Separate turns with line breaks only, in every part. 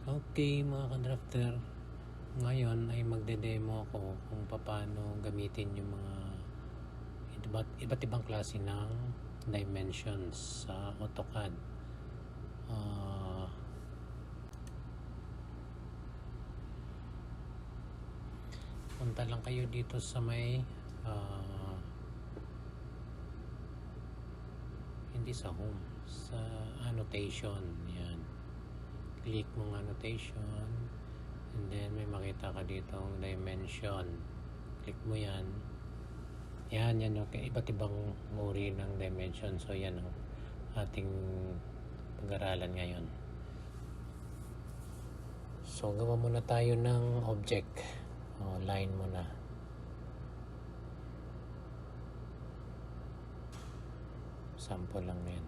Okay mga ka-drafter, ngayon ay magde-demo ako kung paano gamitin yung mga iba't ibang klase ng dimensions sa AutoCAD. Punta lang kayo dito sa may hindi sa home, sa annotation. Yan, click mong annotation and then may makita ka dito ang dimension, click mo yan. Yan okay, iba't ibang uri ng dimension. So yan ang ating pag-aralan ngayon. So gawa muna tayo ng object, line muna. Sample lang yan.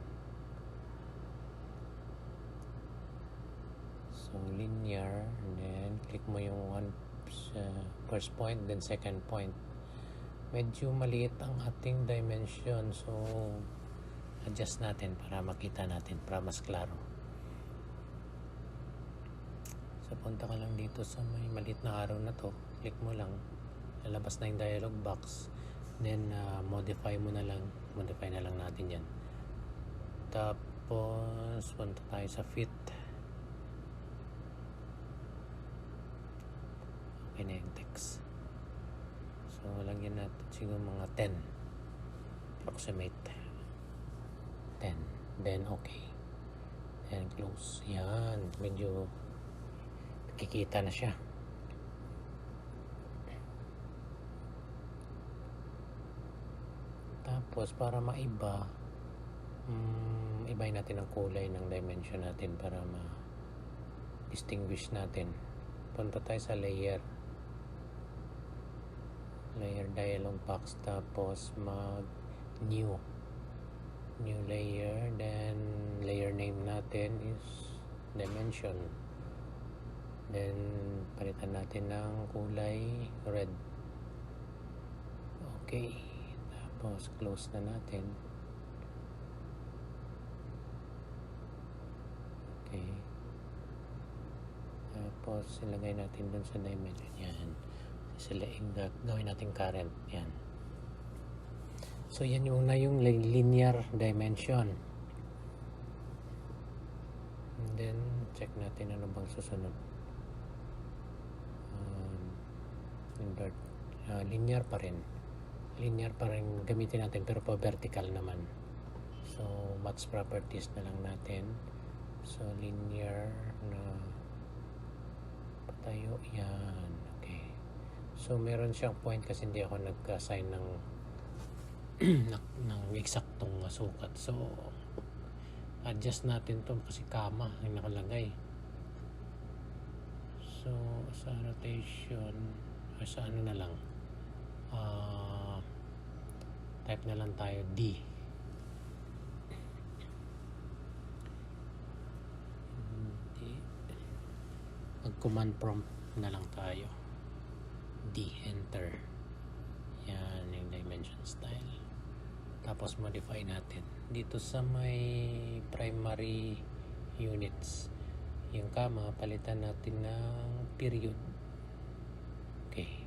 So linear, and then click mo yung first point, then second point. Medyo maliit ang ating dimension, so adjust natin para makita natin, para mas klaro. So punta ka lang dito sa may maliit na arrow na to, click mo lang, lalabas na yung dialog box, then modify na lang natin yan. Tapos punta tayo sa fit. Okay na yung text. So lagyan natin siguro mga 10, approximate 10, then okay, then close. Yan, medyo nakikita na siya. Tapos para maiba, ibahin natin ang kulay ng dimension natin para ma-distinguish natin. Punta tayo sa layer dialog box, tapos mag new layer, then layer name natin is dimension, then palitan natin ng kulay red. Okay, tapos close na natin. Okay, tapos ilagay natin dun sa dimension. Yan, gawin natin current. Yan. So yan yung linear dimension. And then check natin ano bang susunod. Invert. Linear pa rin gamitin natin, pero pa vertical naman. So match properties na lang natin. So linear na patayo. Yan. Okay. So meron siyang point kasi hindi ako nag-assign ng ng eksaktong sukat. So adjust natin to kasi kama ang nakalagay. So sa rotation, sa ano na lang, type na lang tayo D. Mag-command prompt na lang tayo. D, enter. Yan yung dimension style. Tapos modify natin dito sa may primary units. Yung kama, palitan natin ng period. Okay.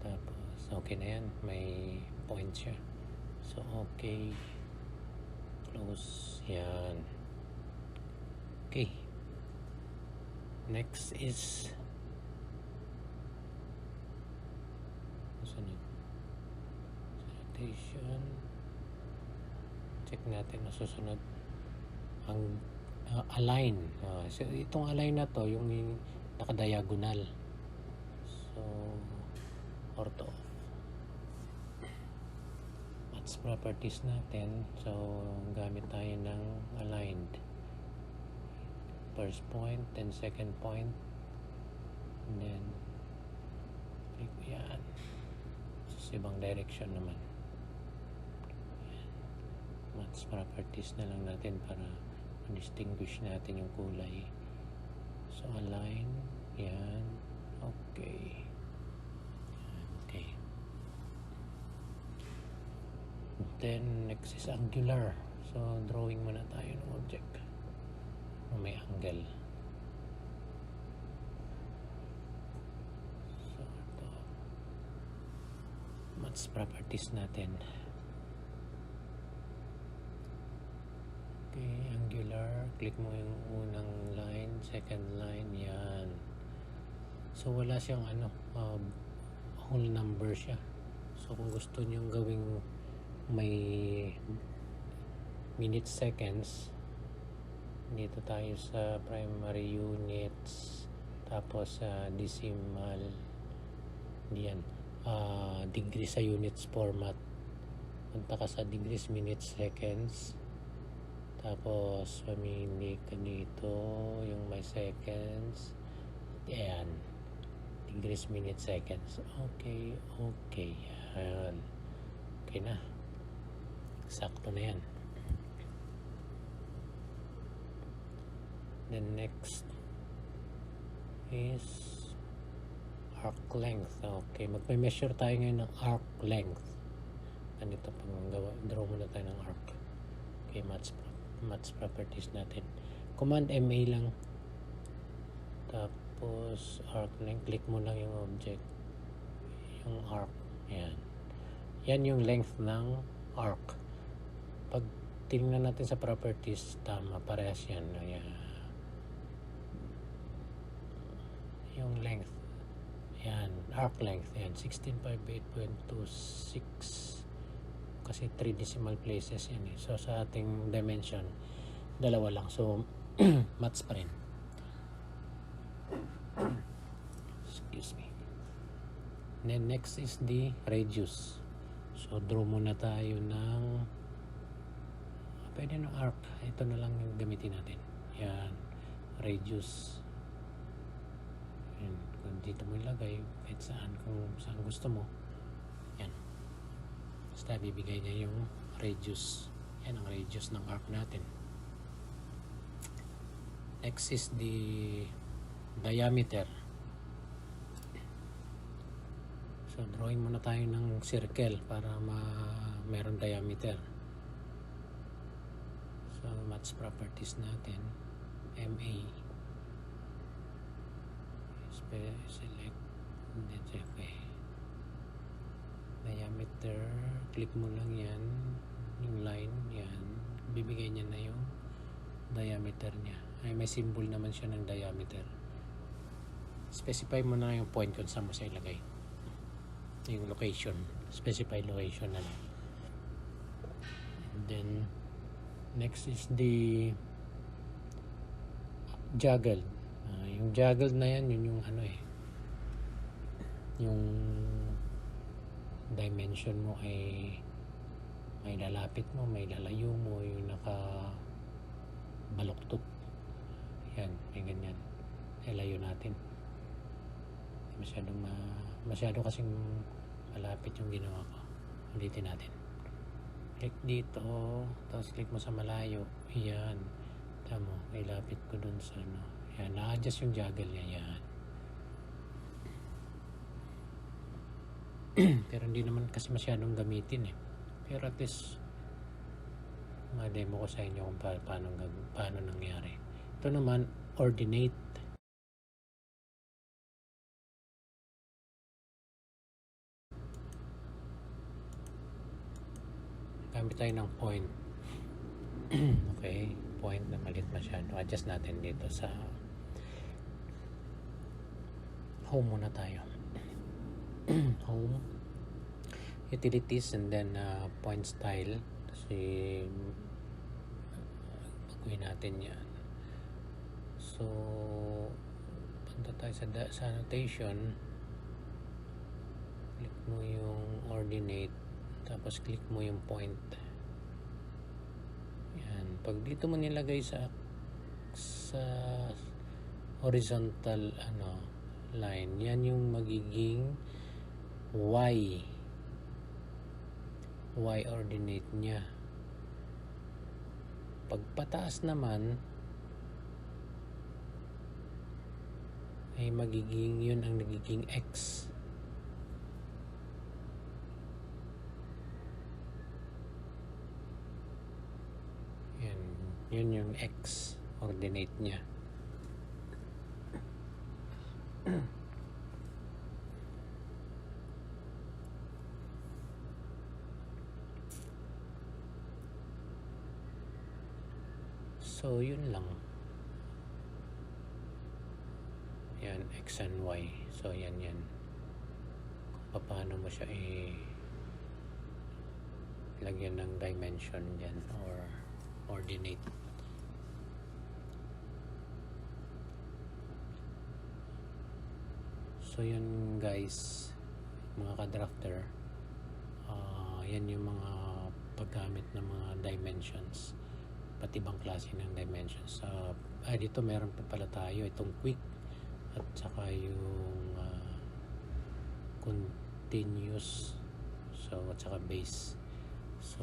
Tapos okay na yan, may point siya. So okay, close. Yan. Okay, next is rotation. Check natin na susunod ang align. So itong align na to yung naka-diagonal. So ortho match properties natin. So gamit tayo ng aligned, first point, then second point, and then click yan sa ibang direction naman. Match properties na lang natin para ma-distinguish natin yung kulay. So align, yan, okay. Okay, then next is angular. So drawing muna tayo ng object na may angle. Maths properties natin. Okay, angular, click mo yung unang line, second line, yan. So wala siyang whole number siya. So kung gusto nyo gawing may minutes, seconds, dito tayo sa primary units, tapos decimal, diyan, degrees sa units format, punta ka sa degrees, minutes, seconds, tapos pamili ka dito yung may seconds, ayan, degrees, minutes, seconds. Okay, yan, okay na, sakto na yan. Then next is arc length. Okay, magme-measure tayo ngayon ng arc length. Ganito pang draw muna tayo ng arc. Okay, maths properties natin. Command MA lang. Tapos arc length, click mo lang yung object. Yung arc. Yan. Yan yung length ng arc. Pag tingnan natin sa properties, tama, parehas yan. Ayan. Yung length, yan, arc length, yan, 1658.26, kasi 3 decimal places yan eh. So sa ating dimension, dalawa lang, so maths pa rin. Excuse me. Then next is the radius. So draw muna tayo ng pwede ng arc, ito na lang yung gamitin natin. Yan, radius. Yan. Kung dito mo ilagay kahit saan, kung saan gusto mo, yan, basta bibigay niya yung radius. Yan ang radius ng arc natin. Next is the diameter. So drawing muna tayo ng circle para meron diameter. So maths properties natin, MA, select, and then okay, diameter, click mo lang yan, yung line, yan, bibigay niya na yung diameter niya. Ay, may symbol naman siya ng diameter. Specify mo na yung point kung saan mo siya ilagay, yung location, specify location na lang. And then next is the juggle. Yung juggle na yan, yun yung yung dimension mo ay may lalapit mo, may lalayo mo, yung nakabaluktot. Yan, may ganyan. Ilayo natin. Masyado kasing malapit yung ginawa ko. Ulitin natin. Click dito, tapos click mo sa malayo. Yan. Tama, may lapit ko dun sa yan, na-adjust yung juggle niya, yan. Pero hindi naman kasi masyadong gamitin eh. Pero at least ma-demo ko sa inyo kung paano nangyari. Ito naman, ordinate. Gamit tayo ng point. Okay, point na malit masyado. Adjust natin dito sa home muna tayo. Home, utilities, and then point style. Kasi baguhin natin yan. So punta tayo sa annotation, click mo yung ordinate, tapos click mo yung point. Yan, pag dito mo nilagay sa horizontal line, yan yung magiging y ordinate niya. Pag pataas naman ay magiging, yun ang nagiging x. Yun yung x ordinate niya. So yun lang. Yan, X and Y. So yan kung paano mo siya lagyan ng dimension dyan or ordinate. So yun guys, mga ka-drafter, yan yung mga paggamit ng mga dimensions, pati ibang klase ng dimensions. Dito meron pa pala tayo itong quick at saka yung continuous, so at saka base. So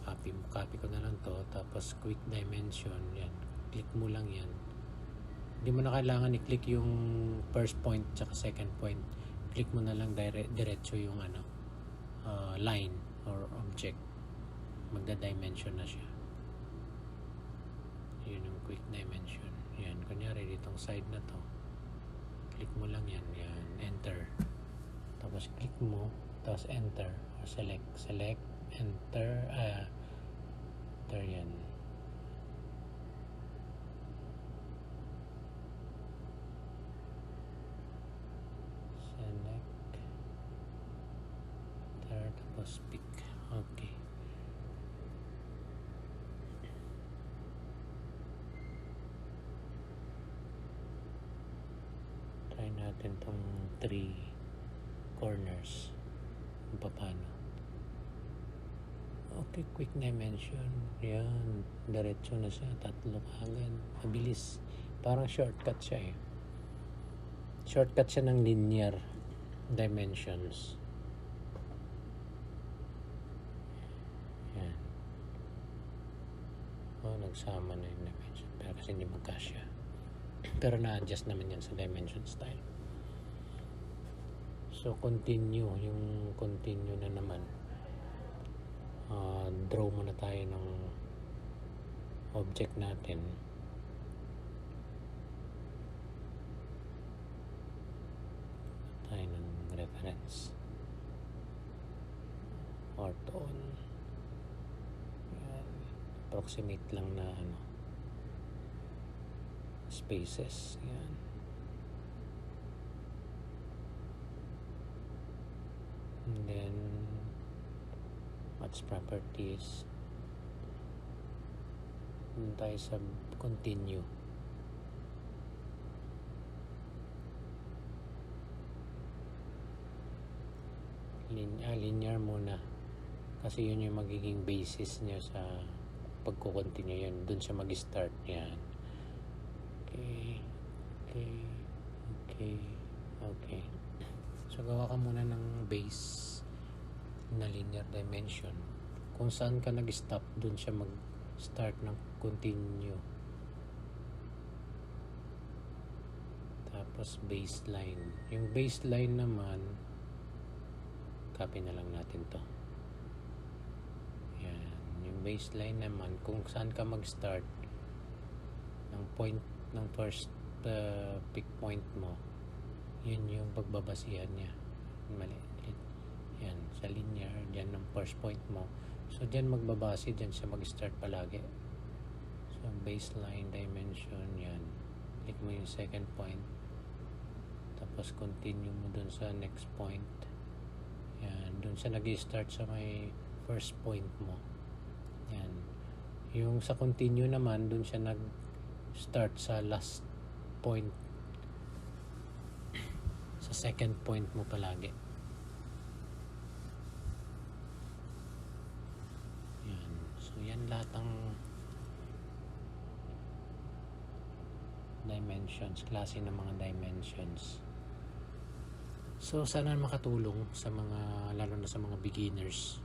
copy ko na lang to, tapos quick dimension, yan, click mo lang yan. Hindi mo na kailangan i-click yung first point tsaka second point, click mo na lang diretso yung line or object, magda-dimension na siya. Yun yung quick dimension. Yan, kunyari ditong side na to, click mo lang yan, enter, tapos click mo, tapos enter or select, enter, enter, yan. Tapos pick. Okay. Try natin tong 3 corners. Paano? Okay, quick dimension. Yan. Diretso na siya. 3 agad. Mabilis. Parang shortcut siya Shortcut siya ng linear dimensions. Nagsama na yung dimension pero kasi hindi magkasya, pero na-adjust naman yan sa dimension style. So continue, yung continue na naman, draw muna tayo ng object natin. Tayo ng reference, orthoon, approximate lang na spaces. Yan. And then match properties. Doon tayo sa continue. Linear muna kasi yun yung magiging basis niya sa pagko-continue. Yan, dun siya mag-start. Yan. Okay. So gawa ka muna ng base na linear dimension. Kung saan ka nag-stop, dun siya mag-start ng continue. Tapos baseline. Yung baseline naman, copy na lang natin to. Baseline naman, kung saan ka mag-start ng point ng first pick point mo, yun yung pagbabasihan niya. Maliit. Yan, sa linear, dyan ng first point mo. So dyan magbabase, dyan siya mag-start palagi. So baseline dimension, yan. Click mo yung second point, tapos continue mo dun sa next point. Yan, dun siya nag-start sa may first point mo. Yan. Yung sa continue naman, dun siya nag-start sa last point, sa second point mo palagi. Yan. So yan lahat ang dimensions, klase ng mga dimensions. So sana makatulong sa mga, lalo na sa mga beginners.